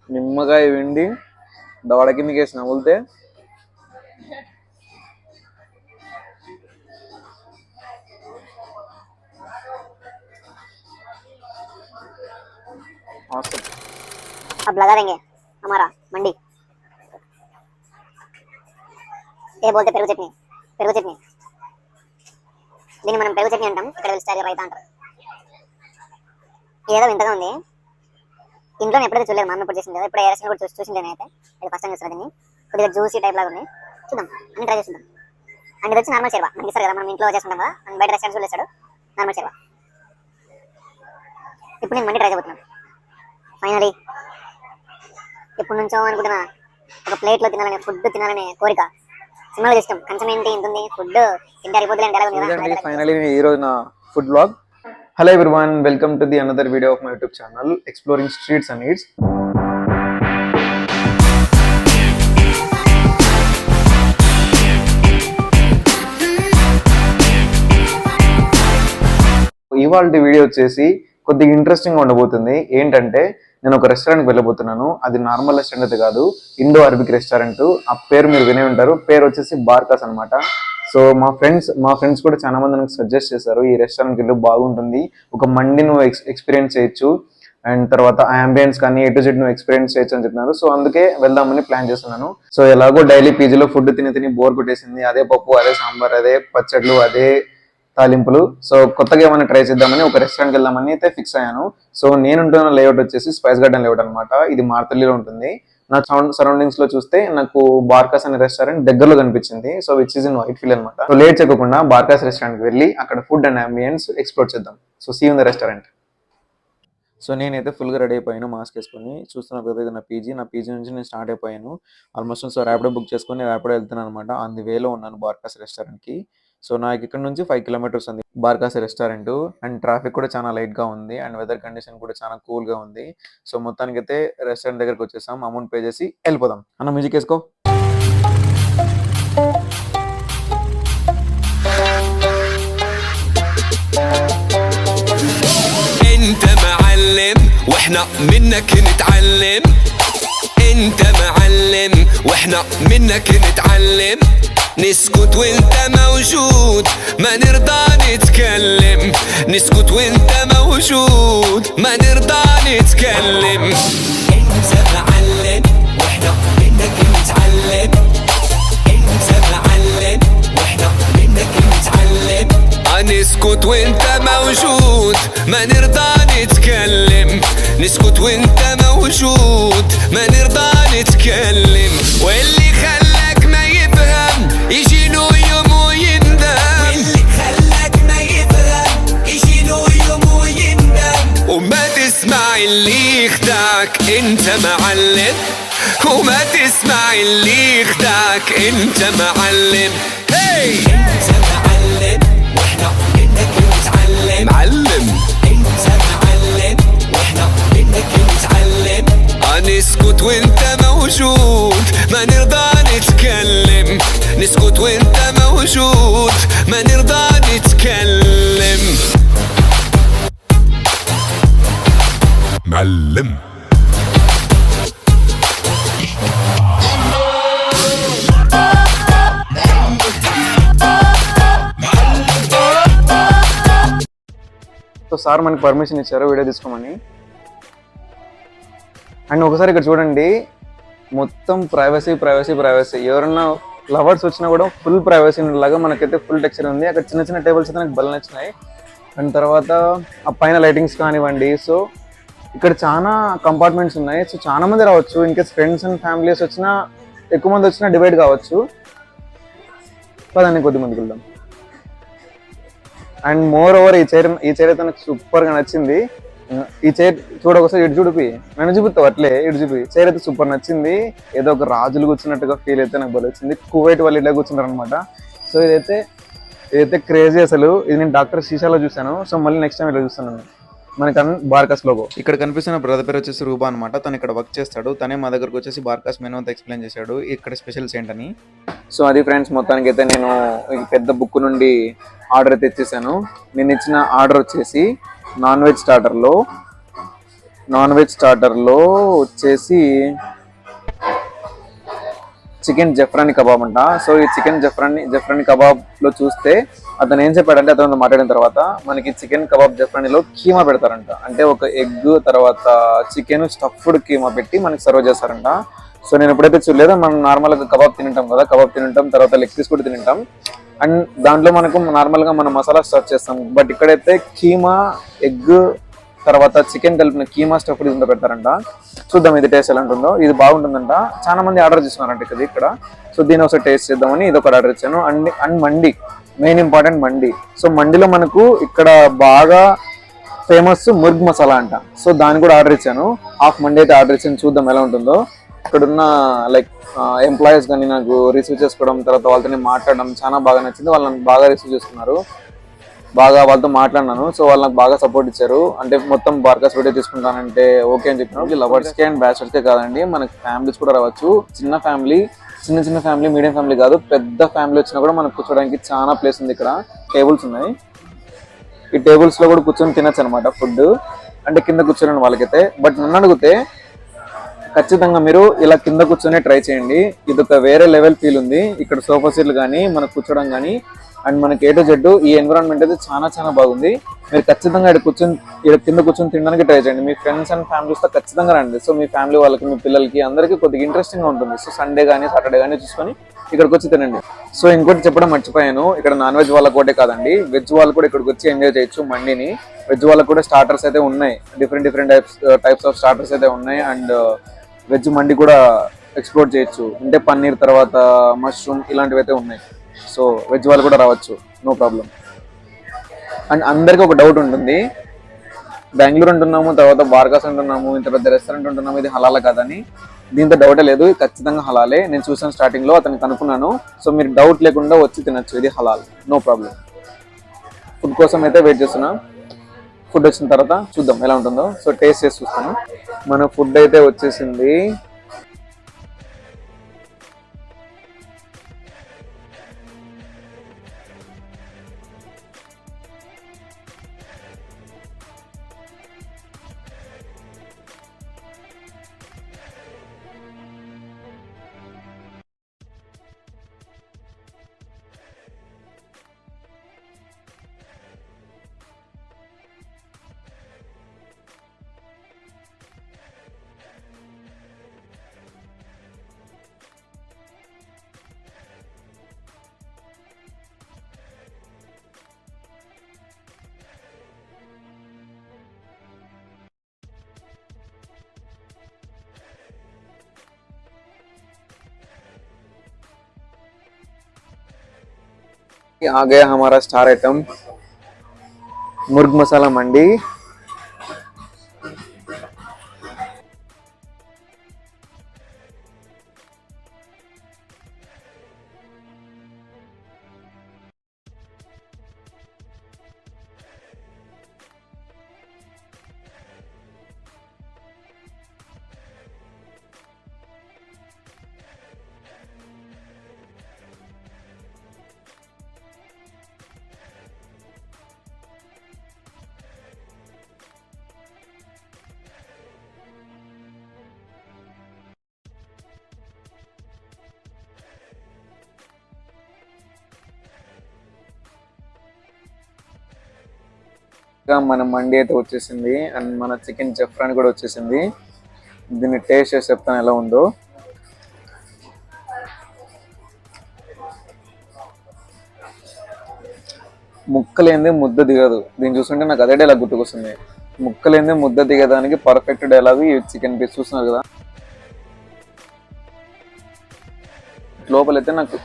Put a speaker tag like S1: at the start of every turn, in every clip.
S1: నిమ్మకాయ వెండి దవడ కిందకి వేసి నవ్వులితే
S2: अब लगा देंगे हमारा मंडी ये बोलते पेरुगु चटनी దీన్ని మనం పెరుగు చట్నీ అంటాం ఇక్కడ వెల్స్టార్ రైతా అంటారు ఏదో వింతగా ఉంది ఇంట్లో ఎప్పుడైతే చూడలేదు మామ ఎప్పుడు చేసింది ఇప్పుడు ఏ రెస్టారెంట్ కూడా చూసింది నేనైతే ఇది ఫస్ట్ టైం చూస్తున్నా దీన్ని కొద్దిగా జ్యూసీ టైప్ లాగా ఉంది చూద్దాం అన్ని ట్రై చేద్దాం అండ్ ఇది వచ్చి నార్మల్ చెరవా మనకి ఇస్తారు కదా మనం ఇంట్లో చేసుకుంటాం కదా అండ్ బయట రెస్టారెంట్స్ కూడా ఇస్తాడు నార్మల్ చెరవా ఇప్పుడు నేను మండి ట్రై చేయబోతున్నాను ఫైనలీ ఎప్పటి నుంచో అనుకుంటున్నా ఒక ప్లేట్లో తినాలనే ఫుడ్ తినాలనే కోరిక సినిమాలో చేస్తాం కొంచెం ఏంటి ఇంతుంది ఫుడ్ తింటే అయిపోతుంది
S1: ఫైనలీ ఈ రోజు నా food vlog hello everyone welcome to the another video of my YouTube channel exploring streets and eats ఇవాళ వీడియో వచ్చేసి కొద్దిగా ఇంట్రెస్టింగ్ గా ఉండబోతుంది ఏంటంటే నేను ఒక రెస్టారెంట్కి వెళ్ళబోతున్నాను అది నార్మల్ రెస్టారెంట్ అయితే కాదు ఇండో అరబిక్ రెస్టారెంట్ ఆ పేరు మీరు వినే ఉంటారు పేరు వచ్చేసి బార్కాస్ అనమాట సో మా ఫ్రెండ్స్ కూడా చాలా మంది నాకు సజెస్ట్ చేశారు ఈ రెస్టారెంట్కి వెళ్ళి బాగుంటుంది ఒక మండి నువ్వు ఎక్స్పీరియన్స్ చేయొచ్చు అండ్ తర్వాత అంబియన్స్ కానీ A to Z నువ్వు ఎక్స్పీరియన్స్ చేయొచ్చు అని చెప్తున్నారు సో అందుకే వెళ్దామని ప్లాన్ చేస్తున్నాను సో ఎలాగో డైలీ పీజీలో ఫుడ్ తిని బోర్ కొట్టేసింది అదే పప్పు అదే సాంబార్ అదే పచ్చళ్ళు అదే తాలింపులు సో కొత్తగా ఏమైనా ట్రై చేద్దామని ఒక రెస్టారెంట్కి వెళ్దామని అయితే ఫిక్స్ అయ్యాను సో నేనుంటున్న లేఅవుట్ వచ్చేసి స్పైస్ గార్డెన్ లేఅవుట్ అనమాట ఇది మార్తల్లిలో ఉంటుంది నా సరౌండింగ్స్ లో చూస్తే నాకు బార్కాస్ అనే రెస్టారెంట్ దగ్గరలో కనిపించింది so which is in Whitefield అనమాట సో లేట్ చేయకుండా బార్కాస్ రెస్టారెంట్కి వెళ్ళి అక్కడ ఫుడ్ అండ్ అంబియన్స్ ఎక్స్ప్లోర్ చేద్దాం so see in the restaurant so నేనైతే ఫుల్గా రెడీ అయిపోయాను మాస్క్ వేసుకొని చూస్తున్న కదా నా పీజీ నుంచి నేను స్టార్ట్ అయిపోయాను ఆల్మోస్ట్ సో ర్యాపిడో బుక్ చేసుకొని ర్యాపిడో వెళ్తున్నాను అనమాట ఆన్ ది వేలో ఉన్నాను బార్కాస్ రెస్టారెంట్కి సో నాకు ఇక్కడ నుంచి 5 కిలోమీటర్స్ ఉంది బార్కాస్ రెస్టారెంట్ అండ్ ట్రాఫిక్ కూడా చాలా లైట్ గా ఉంది అండ్ వెదర్ కండిషన్ కూడా చాలా కూల్ గా ఉంది సో మొత్తానికి అయితే రెస్టారెంట్ దగ్గరకు వచ్చేసాం అమౌంట్ పే చేసి వెళ్ళిపోదాం అన్న మ్యూజిక్ వేసుకో
S3: انت معلم واحنا منك نتعلم انت معلم واحنا منك نتعلم نسكت وانت موجود ما نرضى نتكلم نسكت وانت موجود ما نرضى نتكلم انت معلم واحنا منك نتعلم انت معلم واحنا منك نتعلم نسكت وانت موجود ما نرضى نتكلم نسكت وانت موجود ما نرضى نتكلم واللي خلاك ما يفهم يجي له يوم ويندم واللي خلاك ما يفهم يجي له يوم ويندم وما تسمع اللي يخدعك انت معلم وما تسمع اللي يخدعك انت معلم هي انت معلم واحنا منك نتعلم معلم انت معلم واحنا منك نتعلم نسكت وانت موجود ما نرضى نتكلم نسكت وانت موجود ما نرضى نتكلم معلم
S1: సో సార్ మనకి పర్మిషన్ ఇచ్చారు వీడియో తీసుకోమని అండ్ ఒకసారి ఇక్కడ చూడండి మొత్తం ప్రైవసీ ఎవరన్నా లవర్స్ వచ్చినా కూడా ఫుల్ ప్రైవసీ లాగా మనకైతే ఫుల్ టెక్స్చర్ ఉంది అక్కడ చిన్న టేబుల్స్ అయితే నాకు బలం నచ్చినాయి అండ్ తర్వాత ఆ పైన లైటింగ్స్ కానివ్వండి సో ఇక్కడ చాలా కంపార్ట్మెంట్స్ ఉన్నాయి సో చాలా మంది రావచ్చు in case friends and families వచ్చినా ఎక్కువ మంది వచ్చినా డివైడ్ కావచ్చు పదండి కొద్ది మందికి వెళ్దాం అండ్ మోర్ ఓవర్ ఈ చైర్ అయితే నాకు సూపర్గా నచ్చింది ఈ చైర్ ఒకసారి ఇటు చూడిపి నన్ను చూపిస్తావు అట్లే ఇటు చూపి చైర్ అయితే సూపర్ నచ్చింది ఏదో ఒక రాజులు కూర్చున్నట్టుగా ఫీల్ అయితే నాకు బాగా వచ్చింది కువైట్ వాళ్ళు ఇట్లా కూర్చున్నారు అనమాట సో ఇదైతే క్రేజీ అసలు ఇది నేను డాక్టర్ శీషాలో చూశాను సో మళ్ళీ నెక్స్ట్ టైం ఇలా చూస్తాను మనకి బార్కాస్ లోగో ఇక్కడ కనిపిస్తున్న బ్రదర్ పేరు వచ్చేసి రూబా అనమాట తను ఇక్కడ వర్క్ చేస్తాడు తనే మా దగ్గరకు వచ్చేసి బార్కాస్ మెనూ అంతా ఎక్స్ప్లెయిన్ చేశాడు ఇక్కడ స్పెషల్స్ ఏంటని సో అది ఫ్రెండ్స్ మొత్తానికి అయితే నేను పెద్ద బుక్ నుండి ఆర్డర్ అయితే ఇచ్చేసాను నేను ఇచ్చిన ఆర్డర్ వచ్చేసి నాన్ వెజ్ స్టార్టర్లో వచ్చేసి చికెన్ జఫ్రాని కబాబ్ అంట. సో ఈ చికెన్ జఫ్రాని కబాబ్ లో చూస్తే అతను ఏం చెప్పాడంటే, అతను మాట్లాడిన తర్వాత మనకి చికెన్ కబాబ్ జఫ్రానీలో కీమా పెడతారంట. అంటే ఒక ఎగ్ తర్వాత చికెన్ స్టఫ్డ్ కీమా పెట్టి మనకి సర్వ్ చేస్తారంట. సో నేను ఎప్పుడైతే చూడలేదో, మనం నార్మల్గా కబాబ్ తింటాం కదా, కబాబ్ తింటాం తర్వాత లెగ్ పీస్ కూడా తింటాం, అండ్ దాంట్లో మనకు నార్మల్గా మనం మసాలా స్టఫ్ చేస్తాం. బట్ ఇక్కడైతే కీమా ఎగ్ తర్వాత చికెన్ కలిపిన కీమా స్టఫ్ ఇంట్లో పెడతారంట. చూద్దాం ఇది టేస్ట్ ఎలా ఉంటుందో. ఇది బాగుంటుందంట, చాలా మంది ఆర్డర్ చేస్తున్నారంట ఇక్కడ. సో దీని ఒకసారి టేస్ట్ చేద్దామని ఇది ఒకటి ఆర్డర్ ఇచ్చాను. అండ్ మండి, మెయిన్ ఇంపార్టెంట్ మండి. సో మండిలో మనకు ఇక్కడ బాగా ఫేమస్ ముర్గ్ మసాలా అంట. సో దాన్ని కూడా ఆర్డర్ ఇచ్చాను. హాఫ్ మండి అయితే ఆర్డర్ ఇచ్చాను, చూద్దాం ఎలా ఉంటుందో. ఇక్కడున్న లైక్ ఎంప్లాయీస్ కానీ నాకు రిసీవ్ చేసుకోవడం, తర్వాత వాళ్ళతో మాట్లాడడం చాలా బాగా నచ్చింది. వాళ్ళని బాగా రిసీవ్ చేసుకున్నారు, బాగా వాళ్ళతో మాట్లాడినాను. సో వాళ్ళు నాకు బాగా సపోర్ట్ ఇచ్చారు. అంటే మొత్తం బార్కాస్ వీడియో తీసుకుంటానంటే ఓకే అని చెప్పినారు. లవర్స్కే అండ్ బ్యాచిలర్స్కే కాదండి, మనకి ఫ్యామిలీస్ కూడా రావచ్చు. చిన్న ఫ్యామిలీ, చిన్న ఫ్యామిలీ, మీడియం ఫ్యామిలీ కాదు, పెద్ద ఫ్యామిలీ వచ్చినా కూడా మనకు కూర్చోడానికి చాలా ప్లేస్ ఉంది. ఇక్కడ టేబుల్స్ ఉన్నాయి, ఈ టేబుల్స్ లో కూడా కూర్చొని తినచ్చు అనమాట ఫుడ్. అంటే కింద కూర్చోని వాళ్ళకైతే. బట్ నన్ను అడిగితే ఖచ్చితంగా మీరు ఇలా కింద కూర్చొని ట్రై చేయండి. ఇది ఒక వేరే లెవెల్ ఫీల్ ఉంది. ఇక్కడ సోఫా సీట్లు కానీ మనకు కూర్చోడం కానీ అండ్ మనకి ఏ టు జెడ్ ఈ ఎన్విరాన్మెంట్ అయితే చాలా బాగుంది. మీరు ఖచ్చితంగా ఇక్కడ కింద కూర్చొని తినడానికి ట్రై చేయండి. మీ ఫ్రెండ్స్ అండ్ ఫ్యామిలీస్ తో ఖచ్చితంగా రండి. సో మీ ఫ్యామిలీ వాళ్ళకి, మీ పిల్లలకి అందరికీ కొద్దిగా ఇంట్రెస్టింగ్ గా ఉంటుంది. సో సండే కానీ సాటర్డే కానీ చూసుకొని ఇక్కడికి వచ్చి తినండి. సో ఇంకోటి చెప్పడం మర్చిపోయాను, ఇక్కడ నాన్ వెజ్ వాళ్ళకి ఒకటే కాదండి, వెజ్ వాళ్ళు కూడా ఇక్కడికి వచ్చి ఎంజాయ్ చేయొచ్చు మండిని. వెజ్ వాళ్ళకి కూడా స్టార్టర్స్ అయితే ఉన్నాయి, డిఫరెంట్ టైప్స్ ఆఫ్ స్టార్టర్స్ అయితే ఉన్నాయి. అండ్ వెజ్ మండి కూడా ఎక్స్ప్లోర్ చేయొచ్చు. అంటే పన్నీర్ తర్వాత మష్రూమ్ ఇలాంటివి అయితే ఉన్నాయి. సో వెజ్ వాళ్ళు కూడా రావచ్చు, నో ప్రాబ్లం. అండ్ అందరికీ ఒక డౌట్ ఉంటుంది, బెంగళూరు అంటున్నాము, తర్వాత బార్కాస్ అంటున్నాము, ఇంత పెద్ద రెస్టారెంట్ ఉంటున్నాము, ఇది హలాలా కాదని. దీంతో డౌటే లేదు, ఖచ్చితంగా హలాలే. నేను చూసాను స్టార్టింగ్ లో, అతనికి కనుక్కున్నాను. సో మీరు డౌట్ లేకుండా వచ్చి తినచ్చు, ఇది హలాల్, నో ప్రాబ్లం. ఫుడ్ కోసం అయితే వెయిట్ చేస్తున్నా. ఫుడ్ వచ్చిన తర్వాత చూద్దాం ఎలా ఉంటుందో. సో టేస్ట్ చేసి చూస్తాను. మన ఫుడ్ అయితే వచ్చేసింది. आ गया हमारा स्टार आइटम मुर्ग मसाला मंडी। మన మండి అయితే వచ్చేసింది అండ్ మన చికెన్ జఫ్రాన్ కూడా వచ్చేసింది. దీన్ని టేస్ట్ చేసి చెప్తాను ఎలా ఉందో. ముక్కలేంది ముద్ద దిగదు. దీన్ని చూస్తుంటే నాకు అదే డైలాగ్ గుర్తుకొస్తుంది, ముక్కలేంది ముద్ద దిగదానికి పర్ఫెక్ట్ డైలాగ్ ఈ చికెన్ పీస్. చూస్తున్నారు కదా, లోపలైతే నాకు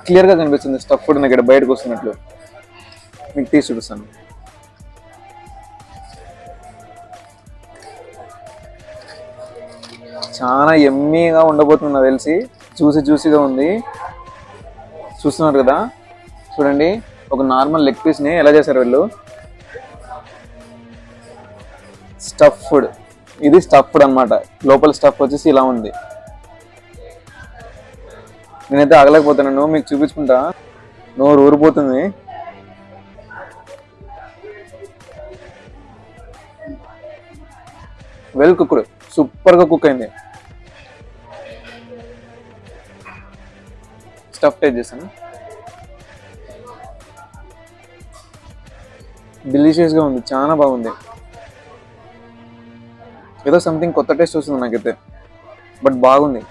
S1: క్లియర్ గా కనిపిస్తుంది స్టఫ్ ఫుడ్ నాకు ఇక్కడ బయటకు వస్తున్నట్లు. మీకు తీసి చూపిస్తాను. చాలా ఎమ్మీగా ఉండబోతుంది తెలిసి, జ్యూసీగా ఉంది. చూస్తున్నారు కదా, చూడండి ఒక నార్మల్ లెగ్ పీస్ ని ఎలా చేశారు వీళ్ళు. స్టఫ్ ఫుడ్, ఇది స్టఫ్ ఫుడ్ అనమాట. లోపల స్టఫ్ వచ్చేసి ఇలా ఉంది. నేనైతే ఆగలేకపోతున్నాను, మీకు చూపించుకుంటా. నోరు ఊరిపోతుంది. వెల్ కుక్డ్, సూపర్గా కుక్ అయింది. స్టఫ్ టేస్ట్ చేస్తాను. డెలిషియస్గా ఉంది, చాలా బాగుంది. ఏదో సంథింగ్ కొత్త టేస్ట్ వస్తుంది నాకైతే, బట్ బాగుంది.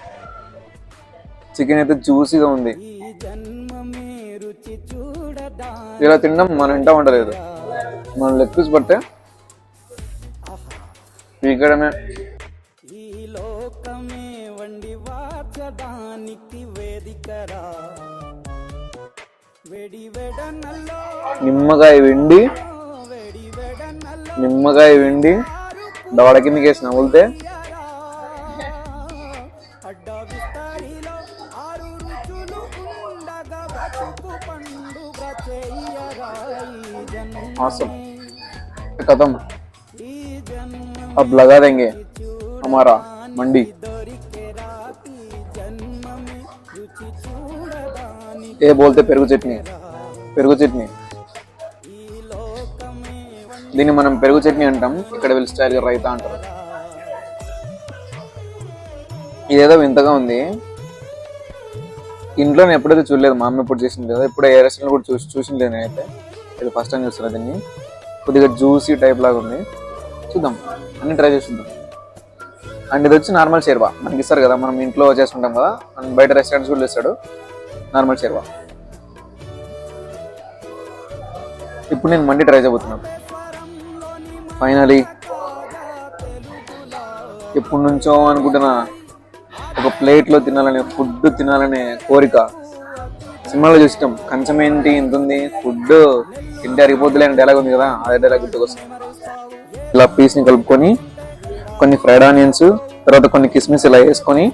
S1: చికెన్ అయితే జ్యూసీగా ఉంది. ఇలా తినడం మన ఇంట ఉండలేదు, మన లెగ్ పీస్ పడితే పీకడమే. నిమ్మకాయ వెండి దవడ కిందకి వేసిన నవ్వులితే awesome. खत्म, अब लगा देंगे हमारा मंडी. ये बोलते పెరుగు చట్నీ. దీన్ని మనం పెరుగు చట్నీ అంటాం, ఇక్కడ వీళ్ళ స్టైల్గా రైతా అంటారు. ఇదేదో వింతగా ఉంది, ఇంట్లో నేను ఎప్పుడైతే చూడలేదు, మా అమ్మ ఎప్పుడు చేసింది లేదా, ఇప్పుడు ఏ రెస్టారెంట్ కూడా చూసింది నేనైతే. ఇది ఫస్ట్ టైం చూస్తున్నా దీన్ని. కొద్దిగా జ్యూసీ టైప్ లాగా ఉంది, చూద్దాం, అన్ని ట్రై చేసి చూద్దాం. అండ్ ఇది వచ్చి నార్మల్ షేర్వా, మనకి ఇస్తారు కదా, మనం ఇంట్లో చేసుకుంటాం కదా, అండ్ బయట రెస్టారెంట్స్ కూడా ఇస్తాడు నార్మల్ షేర్వా. ఇప్పుడు నేను మండి ట్రై చేయబోతున్నాను ఫైనలీ. ఎప్పటి నుంచో అనుకుంటున్నా ఒక ప్లేట్లో తినాలనే, ఫుడ్ తినాలనే కోరిక. సినిమాలో చూస్తాం, కంచం ఏంటి ఇంత ఉంది, ఫుడ్ తింటే అరిగిపోద్దులే అని డైలాగ్ ఉంది కదా, అదే డైలాగ్ గుర్తుకొస్తుంది. ఇలా పీస్ని కలుపుకొని కొన్ని ఫ్రైడ్ ఆనియన్స్, తర్వాత కొన్ని కిస్మిస్ ఇలా వేసుకొని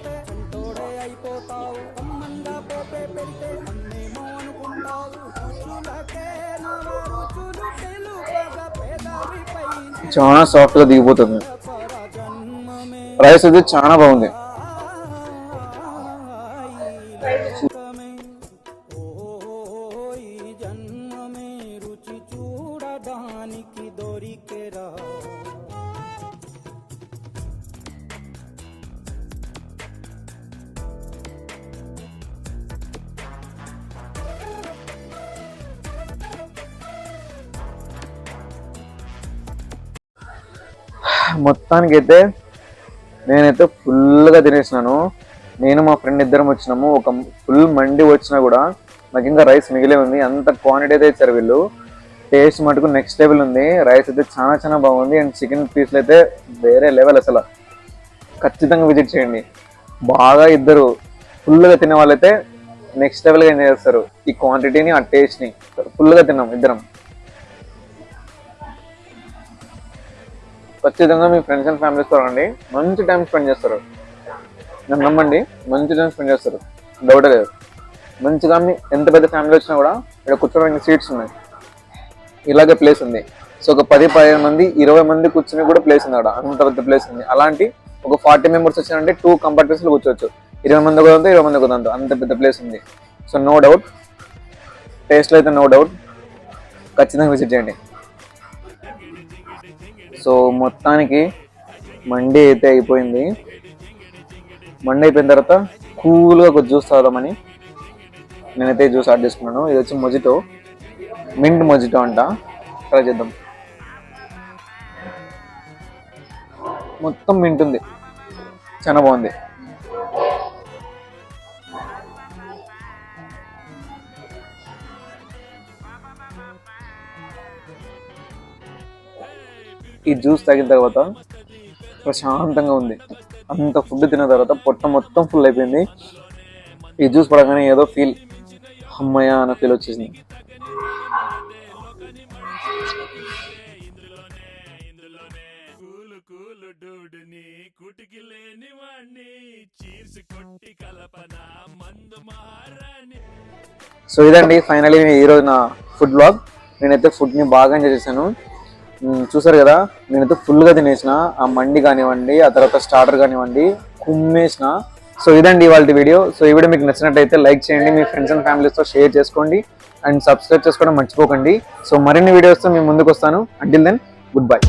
S1: చాలా సాఫ్ట్గా దిగిపోతుంది. రైస్ అయితే చాలా బాగుంది. మొత్తానికైతే నేనైతే ఫుల్గా తినేసినాను. నేను మా ఫ్రెండ్ ఇద్దరం వచ్చినాము. ఒక ఫుల్ మండి వచ్చినా కూడా నాకు ఇంకా రైస్ మిగిలే ఉంది. అంత క్వాంటిటీ అయితే ఇచ్చారు వీళ్ళు. టేస్ట్ మటుకు నెక్స్ట్ లెవెల్ ఉంది. రైస్ అయితే చాలా చాలా బాగుంది. అండ్ చికెన్ పీస్లు అయితే వేరే లెవెల్. అసలు ఖచ్చితంగా విజిట్ చేయండి. బాగా ఇద్దరు ఫుల్గా తినే వాళ్ళైతే నెక్స్ట్ లెవెల్గా ఎంజాయ్ చేస్తారు. ఈ క్వాంటిటీని, ఆ టేస్ట్ని ఫుల్గా తిన్నాం ఇద్దరం. ఖచ్చితంగా మీ ఫ్రెండ్స్ అండ్ ఫ్యామిలీస్తో రండి, మంచి టైం స్పెండ్ చేస్తారు. నన్ను నమ్మండి, మంచి టైం స్పెండ్ చేస్తారు, డౌటే లేదు. మంచిగా మీ ఎంత పెద్ద ఫ్యామిలీ వచ్చినా కూడా ఇక్కడ కూర్చోడానికి సీట్స్ ఉన్నాయి, ఇలాగే ప్లేస్ ఉంది. సో ఒక 10-15 మంది 20 మంది కూర్చుని కూడా ప్లేస్ ఉంది అక్కడ, అంత పెద్ద ప్లేస్ ఉంది. అలాంటి ఒక 40 మెంబర్స్ వచ్చారంటే 2 కంపార్ట్మెంట్స్లో కూర్చోవచ్చు. 20 మంది కుదంతో 20 మంది కుదంతో అంత పెద్ద ప్లేస్ ఉంది. సో నో డౌట్, టేస్ట్లో అయితే నో డౌట్, ఖచ్చితంగా విజిట్ చేయండి. సో మొత్తానికి మండి అయితే అయిపోయింది. మండి అయిపోయిన తర్వాత కూల్గా ఒక జ్యూస్ తాగుదామని నేనైతే జ్యూస్ ఆర్డర్ చేసుకున్నాను. ఇది వచ్చి మొజిటో, మింట్ మొజిటో అంట. ట్రై చేద్దాం. మొత్తం మింట్ ఉంది, చాలా బాగుంది. ఈ జ్యూస్ తాగిన తర్వాత ప్రశాంతంగా ఉంది. అంత ఫుడ్ తిన్న తర్వాత పొట్ట మొత్తం ఫుల్ అయిపోయింది. ఈ జ్యూస్ పడగానే ఏదో ఫీల్, అమ్మయ్య అన్న ఫీల్ వచ్చేసింది. సో ఇదండి ఫైనలీ ఈరోజు నా ఫుడ్ బ్లాగ్. నేనైతే ఫుడ్ని బాగా ఎంజాయ్ చేశాను. చూసారు కదా, నేనైతే ఫుల్గా తినేసిన. ఆ మండి కానివ్వండి, ఆ తర్వాత స్టార్టర్ కానివ్వండి, కుమ్మేసిన. సో ఇదండి ఇవాళ వీడియో. సో ఈ వీడియో మీకు నచ్చినట్టయితే లైక్ చేయండి, మీ ఫ్రెండ్స్ అండ్ ఫ్యామిలీస్తో షేర్ చేసుకోండి, అండ్ సబ్స్క్రైబ్ చేసుకోవడం మర్చిపోకండి. సో మరిన్ని వీడియోస్తో మేము ముందుకు వస్తాను. Until then, goodbye.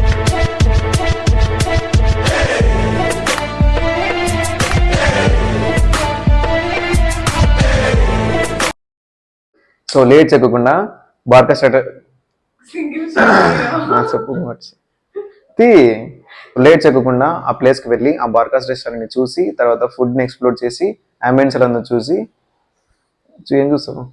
S1: So late చెక్కకుండా బార్కా స్టార్టర్ చెప్పు లేట్ చెక్కకుండా ఆ ప్లేస్కి వెళ్ళి ఆ బార్కాస్ రెస్టారెంట్ని చూసి తర్వాత ఫుడ్ని ఎక్స్ప్లోర్ చేసి అంబియన్స్ అంతా చూసి ఏం చూస్తాను